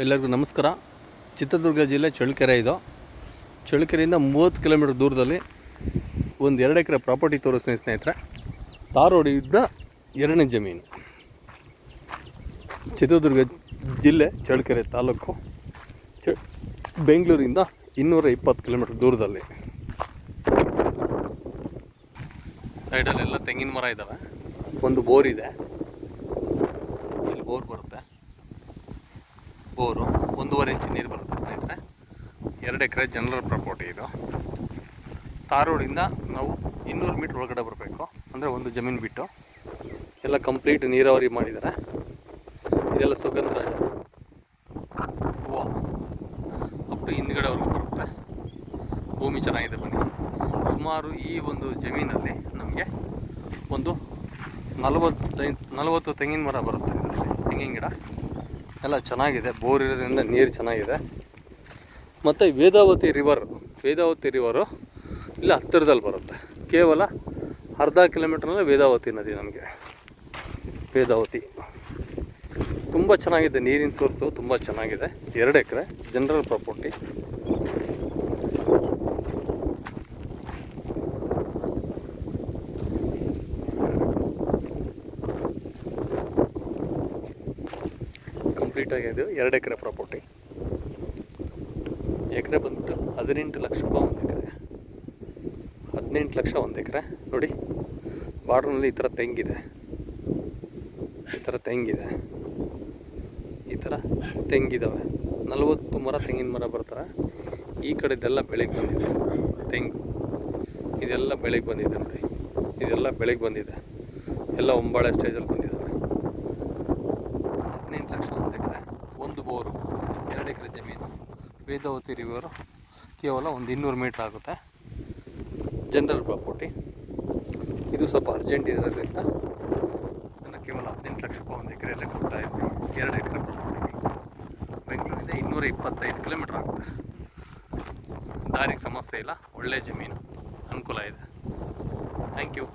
ಎಲ್ಲರಿಗೂ ನಮಸ್ಕಾರ. ಚಿತ್ರದುರ್ಗ ಜಿಲ್ಲೆ ಚಳ್ಳಕೆರೆ. ಇದು ಚಳ್ಳಕೆರೆಯಿಂದ 30 ಕಿಲೋಮೀಟರ್ ದೂರದಲ್ಲಿ ಒಂದು 2 ಎಕರೆ ಪ್ರಾಪರ್ಟಿ ತೋರಿಸ್ತೀನಿ ಸ್ನೇಹಿತರೆ. ತಾರ್ ರೋಡ್ ಇದ್ದ 2ನೇ ಜಮೀನು. ಚಿತ್ರದುರ್ಗ ಜಿಲ್ಲೆ ಚಳ್ಳಕೆರೆ ತಾಲೂಕು, ಬೆಂಗಳೂರಿಂದ 220 ಕಿಲೋಮೀಟರ್ ದೂರದಲ್ಲಿ. ಸೈಡಲ್ಲೆಲ್ಲ ತೆಂಗಿನ ಮರ ಇದ್ದಾವೆ. ಒಂದು ಬೋರ್ ಇದೆ, ಇಲ್ಲಿ ಬೋರ್ ಬರುತ್ತೆ. ಬೋರು 1.5 ಇಂಚು ನೀರು ಬರುತ್ತೆ ಸ್ನೇಹಿತರೆ. 2 ಎಕರೆ ಜನರಲ್ ಪ್ರಾಪರ್ಟಿ ಇದು. ತಾರ್ ರೋಡಿಂದ ನಾವು 200 ಮೀಟ್ರ್ ಒಳಗಡೆ ಬರಬೇಕು, ಅಂದರೆ ಒಂದು ಜಮೀನು ಬಿಟ್ಟು. ಎಲ್ಲ ಕಂಪ್ಲೀಟ್ ನೀರಾವರಿ ಮಾಡಿದ್ದಾರೆ. ಇದೆಲ್ಲ ಸುಗಂಧರಾಜ ಹೂವು ಅಷ್ಟು ಹಿಂದ್ಗಡೆವರೆಗೂ ಬರುತ್ತೆ. ಭೂಮಿ ಚೆನ್ನಾಗಿದೆ. ಬನ್ನಿ, ಸುಮಾರು ಈ ಒಂದು ಜಮೀನಲ್ಲಿ ನಮಗೆ ಒಂದು 40 ತೆಂಗಿನ ಮರ ಬರುತ್ತೆ. ಇದರಲ್ಲಿ ತೆಂಗಿನ ಗಿಡ ಎಲ್ಲ ಚೆನ್ನಾಗಿದೆ. ಬೋರ್ ಇರೋದ್ರಿಂದ ನೀರು ಚೆನ್ನಾಗಿದೆ. ಮತ್ತು ವೇದಾವತಿ ರಿವರು ಇಲ್ಲಿ ಹತ್ತಿರದಲ್ಲಿ ಬರುತ್ತೆ. ಕೇವಲ ಅರ್ಧ ಕಿಲೋಮೀಟ್ರ್ನಲ್ಲಿ ವೇದಾವತಿ ನದಿ. ನಮಗೆ ವೇದಾವತಿ ತುಂಬ ಚೆನ್ನಾಗಿದೆ. ನೀರಿನ ಸೋರ್ಸು ತುಂಬ ಚೆನ್ನಾಗಿದೆ. 2 ಎಕರೆ ಜನರಲ್ ಪ್ರಾಪರ್ಟಿ. ಕಂಪ್ಲೀಟಾಗಿ ಇದು 2 ಎಕರೆ ಪ್ರಾಪರ್ಟಿ. ಎಕರೆ ಬಂದ್ಬಿಟ್ಟು 18 ಲಕ್ಷ ರೂಪಾಯಿ ಒಂದು ಎಕರೆ. 18 ಲಕ್ಷ ಒಂದು ಎಕರೆ. ನೋಡಿ, ಬಾರ್ಡ್ರಲ್ಲಿ ಈ ಥರ ತೆಂಗಿದೆ, ಈ ಥರ ತೆಂಗಿದೆ, ಈ ಥರ ತೆಂಗಿದ್ದಾವೆ. 40 ಮರ ತೆಂಗಿನ ಮರ ಬರ್ತಾರೆ. ಈ ಕಡೆದೆಲ್ಲ ಬೆಳಗ್ಗೆ ಬಂದಿದೆ. ತೆಂಗು ಇದೆಲ್ಲ ಬೆಳಗ್ಗೆ ಬಂದಿದೆ. ನೋಡಿ, ಇದೆಲ್ಲ ಬೆಳಗ್ಗೆ ಬಂದಿದೆ. ಎಲ್ಲ ಒಂಬಾಳೆ ಸ್ಟೇಜಲ್ಲಿ ಬಂದಿದ್ದಾವೆ. 18 ಲಕ್ಷ ಒಂದು ಎಕರೆ, ಒಂದು ಬೋರು, 2 ಎಕರೆ ಜಮೀನು. ವೇದಾವತಿ ರಿವರು ಕೇವಲ ಒಂದು 200 ಮೀಟ್ರ್ ಆಗುತ್ತೆ. General property. ಇದು ಸ್ವಲ್ಪ ಅರ್ಜೆಂಟ್ ಇರೋದ್ರಿಂದ ಇದನ್ನು ಕೇವಲ 18 ಲಕ್ಷ ರೂಪಾಯಿ ಒಂದು ಎಕರೆಯಲ್ಲೇ ಕೊಡ್ತಾ ಇದ್ವಿ. 2 ಎಕರೆ ಪ್ರಾಪರ್ಟಿ. ಬೆಂಗಳೂರಿಂದ 225 ಕಿಲೋಮೀಟ್ರ್ ಆಗುತ್ತೆ. ದಾರಿಗೆ ಸಮಸ್ಯೆ ಇಲ್ಲ, ಒಳ್ಳೆ ಜಮೀನು, ಅನುಕೂಲ ಇದೆ. Thank you.